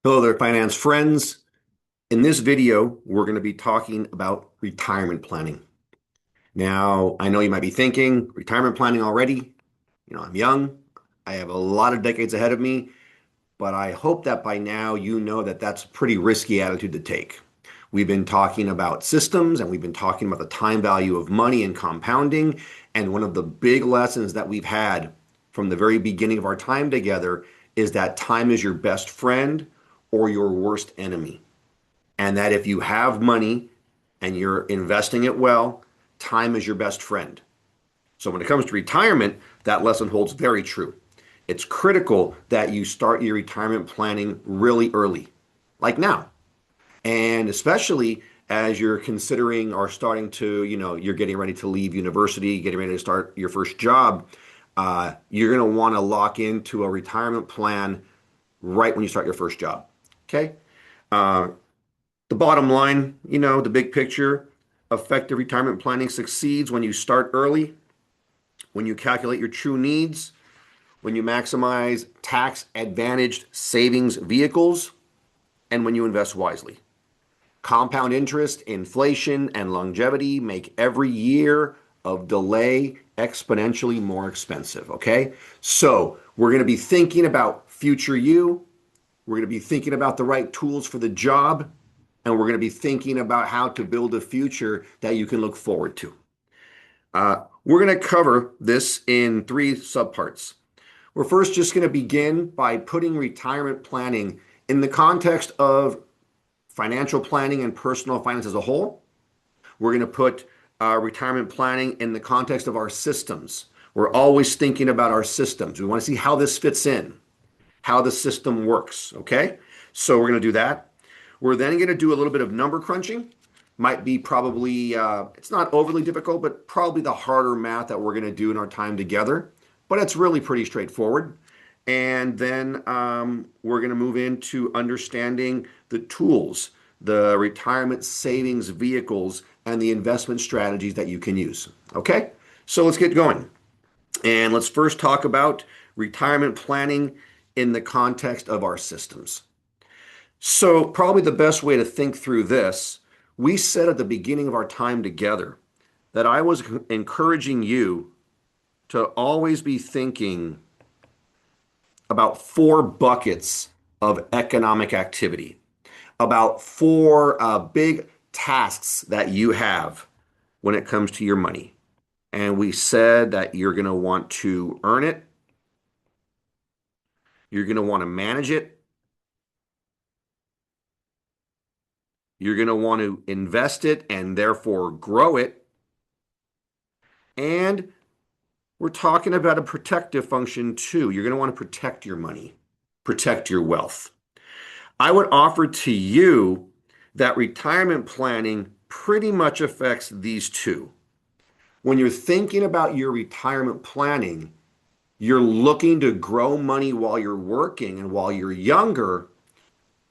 Hello there, finance friends. In this video, we're going to be talking about retirement planning. Now, I know you might be thinking, retirement planning already? I'm young. I have a lot of decades ahead of me, but I hope that by now you know that that's a pretty risky attitude to take. We've been talking about systems and we've been talking about the time value of money and compounding. And one of the big lessons that we've had from the very beginning of our time together is that time is your best friend or your worst enemy. And that if you have money and you're investing it well, time is your best friend. So when it comes to retirement, that lesson holds very true. It's critical that you start your retirement planning really early, like now. And especially as you're considering or starting to, you're getting ready to leave university, getting ready to start your first job, you're going to want to lock into a retirement plan right when you start your first job. Okay? Uh, the bottom line, the big picture, effective retirement planning succeeds when you start early, when you calculate your true needs, when you maximize tax advantaged savings vehicles, and when you invest wisely. Compound interest, inflation, and longevity make every year of delay exponentially more expensive. Okay. So we're going to be thinking about future you. We're going to be thinking about the right tools for the job. And we're going to be thinking about how to build a future that you can look forward to. We're going to cover this in three subparts. We're first just going to begin by putting retirement planning in the context of financial planning and personal finance as a whole. We're going to put retirement planning in the context of our systems. We're always thinking about our systems. We want to see how this fits in, how the system works. Okay. So we're going to do that. We're then going to do a little bit of number crunching. Might be probably, it's not overly difficult, but probably the harder math that we're going to do in our time together. But it's really pretty straightforward. And then we're going to move into understanding the tools, the retirement savings vehicles, and the investment strategies that you can use. Okay? So let's get going. And let's first talk about retirement planning in the context of our systems. So, probably the best way to think through this, we said at the beginning of our time together that I was encouraging you to always be thinking about four buckets of economic activity, about four big tasks that you have when it comes to your money. And we said that you're going to want to earn it, you're going to want to manage it, you're going to want to invest it and therefore grow it, and we're talking about a protective function too. You're going to want to protect your money, protect your wealth. I would offer to you that retirement planning pretty much affects these two. When you're thinking about your retirement planning, you're looking to grow money while you're working and while you're younger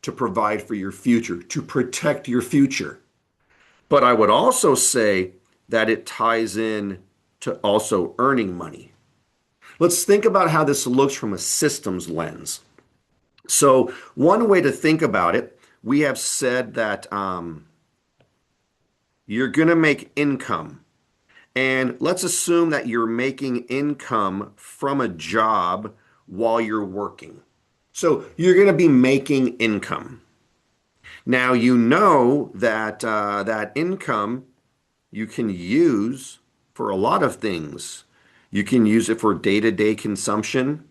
to provide for your future, to protect your future. But I would also say that it ties in to also earning money. Let's think about how this looks from a systems lens. So, one way to think about it, we have said that you're going to make income. And let's assume that you're making income from a job while you're working. So, you're going to be making income. Now, you know that that income you can use for a lot of things. You can use it for day-to-day consumption.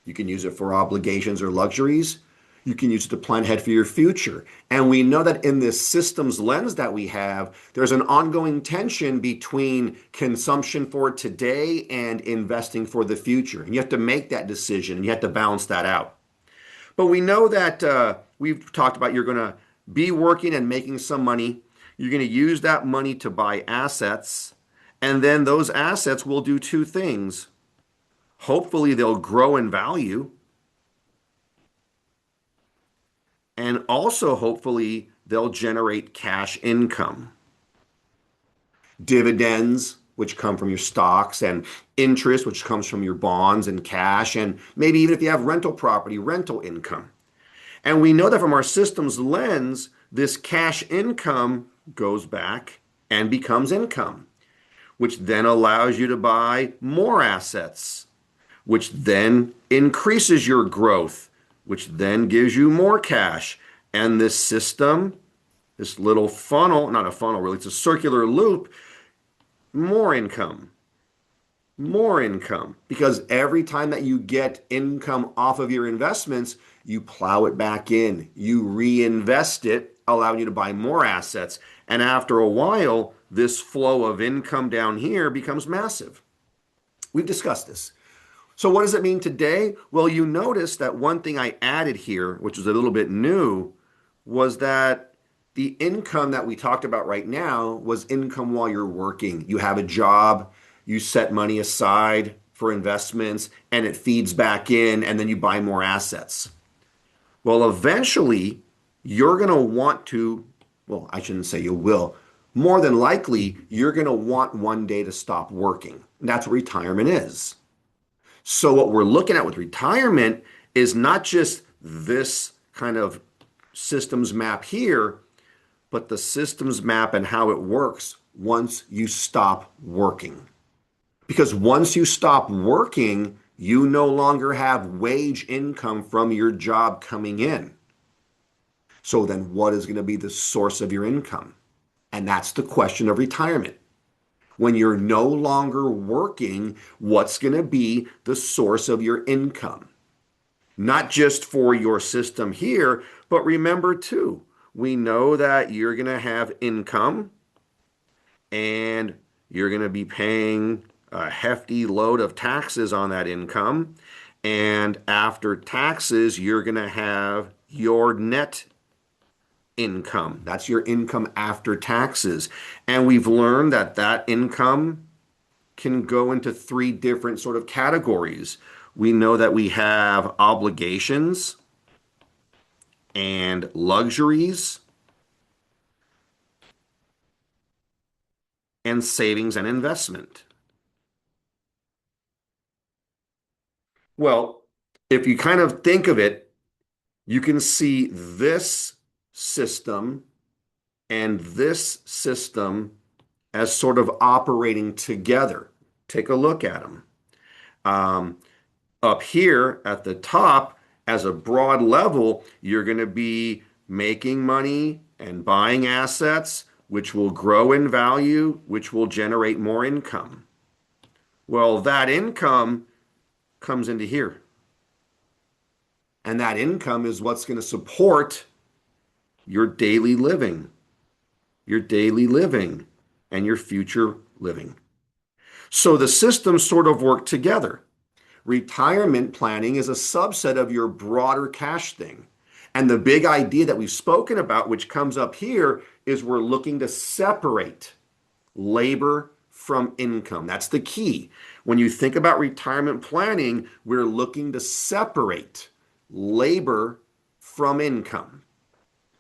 You can use it for obligations or luxuries. You can use it to plan ahead for your future. And we know that in this systems lens that we have, there's an ongoing tension between consumption for today and investing for the future. And you have to make that decision and you have to balance that out. But we know that we've talked about you're going to be working and making some money. You're going to use that money to buy assets. And then those assets will do two things. Hopefully, they'll grow in value. And also, hopefully, they'll generate cash income. Dividends, which come from your stocks, and interest, which comes from your bonds and cash, and maybe even if you have rental property, rental income. And we know that from our systems lens, this cash income goes back and becomes income, which then allows you to buy more assets, which then increases your growth, which then gives you more cash. And this system, this little funnel, not a funnel really, it's a circular loop, more income, more income. Because every time that you get income off of your investments, you plow it back in, you reinvest it, allowing you to buy more assets. And after a while, this flow of income down here becomes massive. We've discussed this. So what does it mean today? Well, you notice that one thing I added here, which is a little bit new, was that the income that we talked about right now was income while you're working. You have a job, you set money aside for investments, and it feeds back in, and then you buy more assets. Well, eventually, you're going to want to, well, I shouldn't say you will. More than likely, you're going to want one day to stop working. And that's what retirement is. So what we're looking at with retirement is not just this kind of systems map here, but the systems map and how it works once you stop working. Because once you stop working, you no longer have wage income from your job coming in. So then what is going to be the source of your income? And that's the question of retirement. When you're no longer working, what's going to be the source of your income? Not just for your system here, but remember too, we know that you're going to have income and you're going to be paying a hefty load of taxes on that income. And after taxes, you're going to have your net income. That's your income after taxes. And we've learned that that income can go into three different sort of categories. We know that we have obligations and luxuries and savings and investment. Well, if you kind of think of it, you can see this system and this system as sort of operating together. Take a look at them. Up here at the top, as a broad level, you're going to be making money and buying assets, which will grow in value, which will generate more income. Well, that income comes into here. And that income is what's going to support your daily living, and your future living. So the systems sort of work together. Retirement planning is a subset of your broader cash thing. And the big idea that we've spoken about, which comes up here, is we're looking to separate labor from income. That's the key. When you think about retirement planning, we're looking to separate labor from income.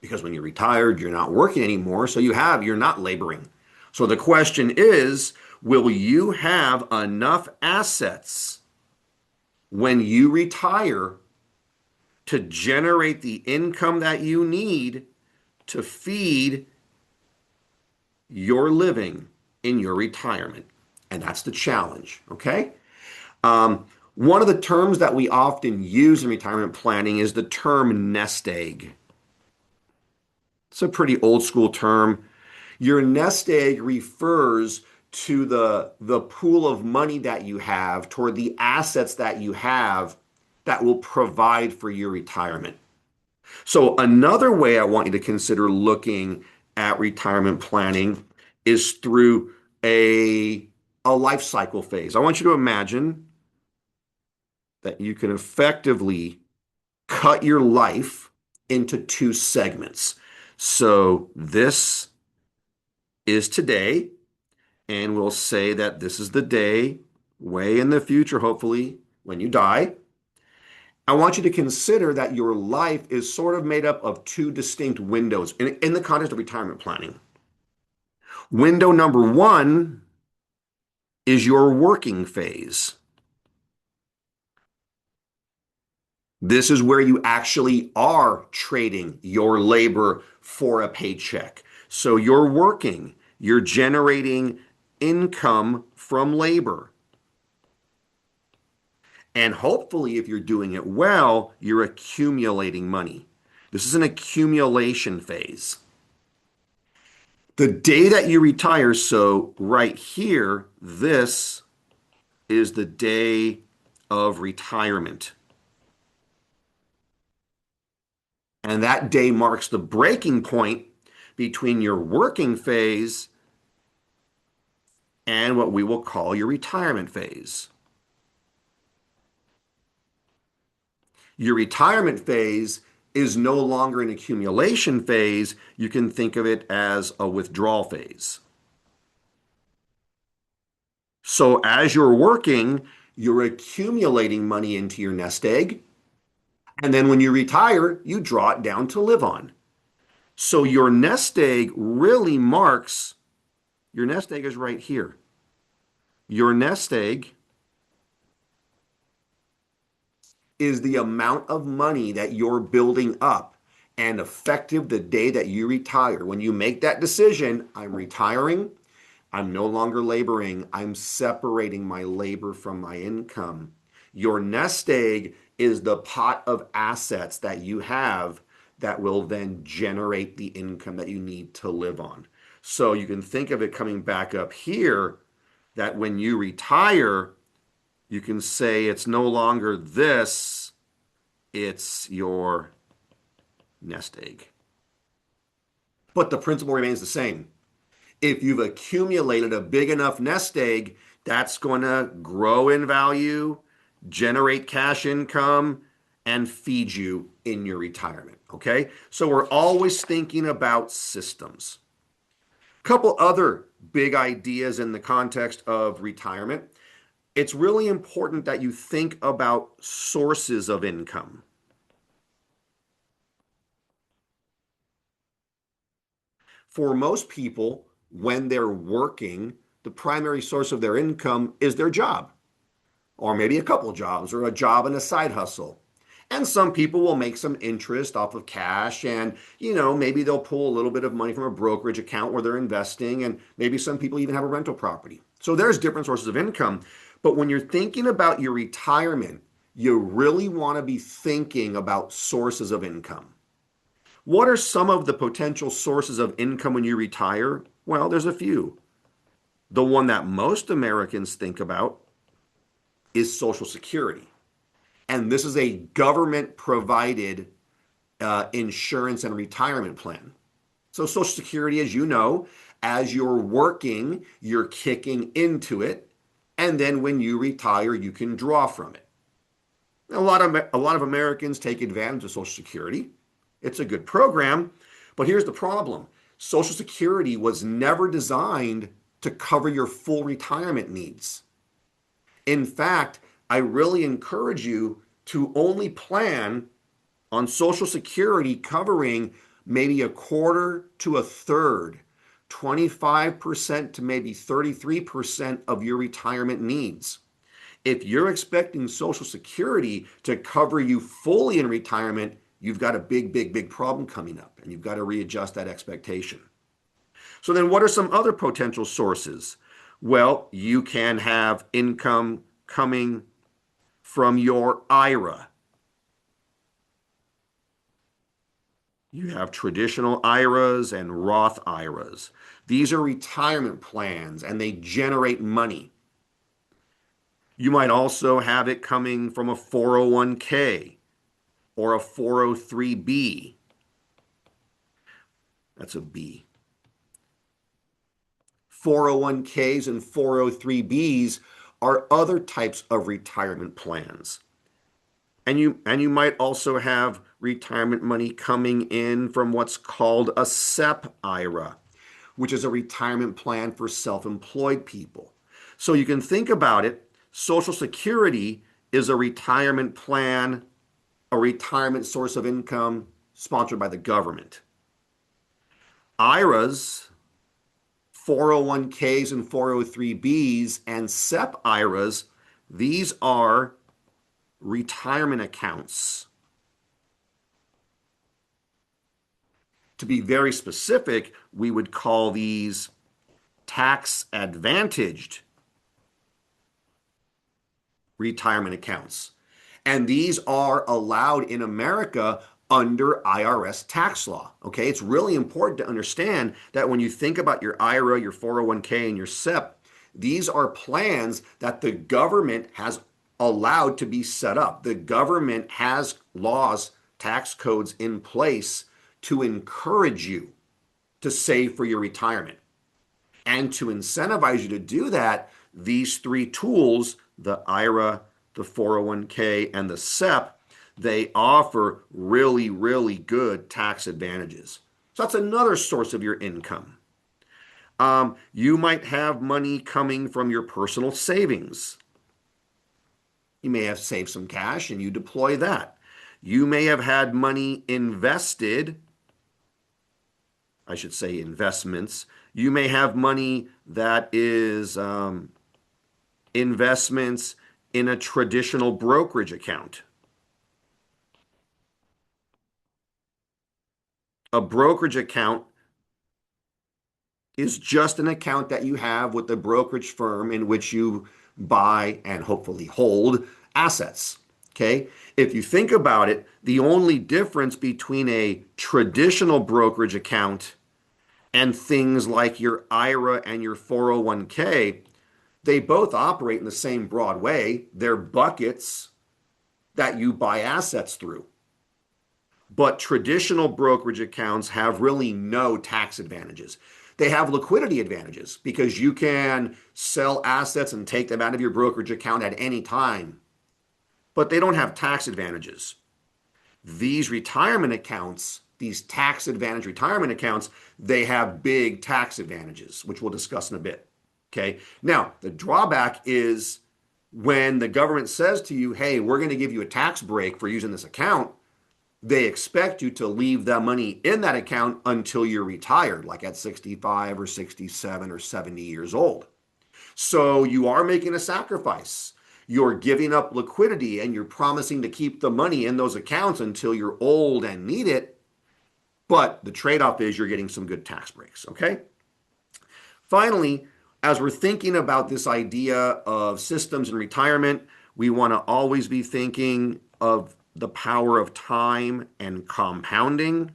Because when you're retired, you're not working anymore, so you're not laboring. So the question is, will you have enough assets when you retire to generate the income that you need to feed your living in your retirement? And that's the challenge, okay? One of the terms that we often use in retirement planning is the term nest egg. It's a pretty old school term. Your nest egg refers to the pool of money that you have toward the assets that you have that will provide for your retirement. So another way I want you to consider looking at retirement planning is through a life cycle phase. I want you to imagine that you can effectively cut your life into two segments. So this is today, and we'll say that this is the day way in the future, hopefully, when you die. I want you to consider that your life is sort of made up of two distinct windows in the context of retirement planning. Window number one is your working phase. This is where you actually are trading your labor for a paycheck. So you're working, you're generating income from labor. And hopefully, if you're doing it well, you're accumulating money. This is an accumulation phase. The day that you retire, so right here, this is the day of retirement. And that day marks the breaking point between your working phase and what we will call your retirement phase. Your retirement phase is no longer an accumulation phase. You can think of it as a withdrawal phase. So as you're working, you're accumulating money into your nest egg. And then when you retire, you draw it down to live on. So your nest egg really marks, your nest egg is right here. Your nest egg is the amount of money that you're building up and effective the day that you retire. When you make that decision, I'm retiring, I'm no longer laboring, I'm separating my labor from my income. Your nest egg is the pot of assets that you have that will then generate the income that you need to live on. So you can think of it coming back up here that when you retire, you can say it's no longer this, it's your nest egg. But the principle remains the same. If you've accumulated a big enough nest egg, that's going to grow in value, generate cash income, and feed you in your retirement. Okay? So we're always thinking about systems. A couple other big ideas in the context of retirement. It's really important that you think about sources of income. For most people, when they're working, the primary source of their income is their job, or maybe a couple jobs, or a job and a side hustle. And some people will make some interest off of cash, and maybe they'll pull a little bit of money from a brokerage account where they're investing, and maybe some people even have a rental property. So there's different sources of income. But when you're thinking about your retirement, you really want to be thinking about sources of income. What are some of the potential sources of income when you retire? Well, there's a few. The one that most Americans think about is Social Security. And this is a government provided insurance and retirement plan. So, Social Security, as you know, as you're working, you're kicking into it. And then when you retire, you can draw from it. A lot of Americans take advantage of Social Security. It's a good program, but here's the problem. Social Security was never designed to cover your full retirement needs. In fact, I really encourage you to only plan on Social Security covering maybe a quarter to a third, 25% to maybe 33% of your retirement needs. If you're expecting Social Security to cover you fully in retirement, you've got a big, big, big problem coming up, and you've got to readjust that expectation. So then what are some other potential sources? Well, you can have income coming from your IRA. You have traditional IRAs and Roth IRAs. These are retirement plans and they generate money. You might also have it coming from a 401k or a 403b. That's a B. 401ks and 403bs are other types of retirement plans. And you might also have retirement money coming in from what's called a SEP IRA, which is a retirement plan for self-employed people. So you can think about it, Social Security is a retirement plan, a retirement source of income sponsored by the government. IRAs, 401ks and 403bs, and SEP IRAs, these are retirement accounts. To be very specific, we would call these tax advantaged retirement accounts. And these are allowed in America under IRS tax law. Okay, it's really important to understand that when you think about your IRA, your 401k, and your SEP, these are plans that the government has allowed to be set up. The government has laws, tax codes in place to encourage you to save for your retirement. And to incentivize you to do that, these three tools, the IRA, the 401k, and the SEP, they offer really, really good tax advantages. So that's another source of your income. You might have money coming from your personal savings. You may have saved some cash and you deploy that. You may have had money invested, I should say investments. You may have money that is investments in a traditional brokerage account. A brokerage account is just an account that you have with the brokerage firm in which you buy and hopefully hold assets. Okay. If you think about it, the only difference between a traditional brokerage account and things like your IRA and your 401k, they both operate in the same broad way. They're buckets that you buy assets through. But traditional brokerage accounts have really no tax advantages. They have liquidity advantages because you can sell assets and take them out of your brokerage account at any time, but they don't have tax advantages. These retirement accounts, these tax advantage retirement accounts, they have big tax advantages, which we'll discuss in a bit. Okay. Now, the drawback is when the government says to you, hey, we're going to give you a tax break for using this account, they expect you to leave that money in that account until you're retired, like at 65 or 67 or 70 years old. So you are making a sacrifice. You're giving up liquidity and you're promising to keep the money in those accounts until you're old and need it. But the trade-off is you're getting some good tax breaks, okay? Finally, as we're thinking about this idea of systems and retirement, we want to always be thinking of the power of time and compounding.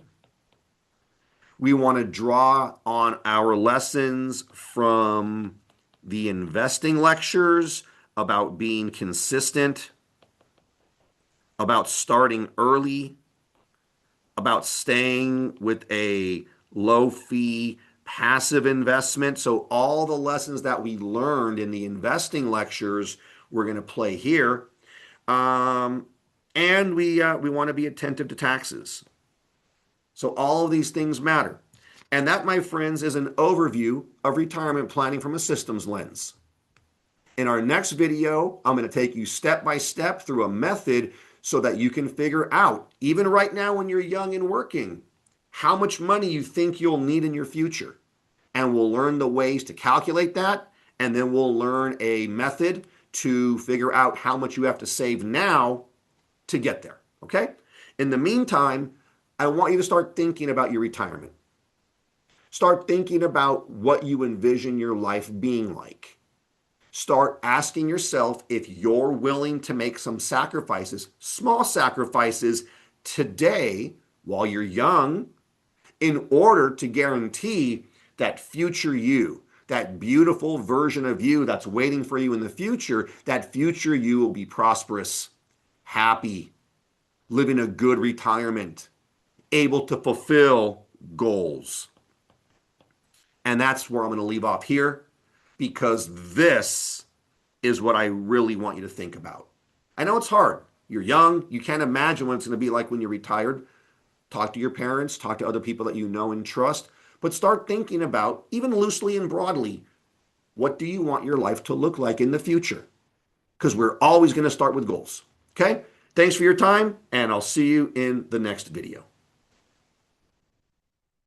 We want to draw on our lessons from the investing lectures about being consistent, about starting early, about staying with a low fee passive investment. So all the lessons that we learned in the investing lectures, we're going to play here. And we want to be attentive to taxes. So all of these things matter. And that, my friends, is an overview of retirement planning from a systems lens. In our next video, I'm going to take you step by step through a method so that you can figure out, even right now when you're young and working, how much money you think you'll need in your future. And we'll learn the ways to calculate that. And then we'll learn a method to figure out how much you have to save now to get there, okay? In the meantime, I want you to start thinking about your retirement. Start thinking about what you envision your life being like. Start asking yourself if you're willing to make some sacrifices, small sacrifices today while you're young, in order to guarantee that future you, that beautiful version of you that's waiting for you in the future, that future you will be prosperous, happy, living a good retirement, able to fulfill goals. And that's where I'm going to leave off here, because this is what I really want you to think about. I know it's hard. You're young. You can't imagine what it's going to be like when you're retired. Talk to your parents, talk to other people that you know and trust, but start thinking about, even loosely and broadly, what do you want your life to look like in the future? Because we're always going to start with goals. Okay? Thanks for your time, and I'll see you in the next video.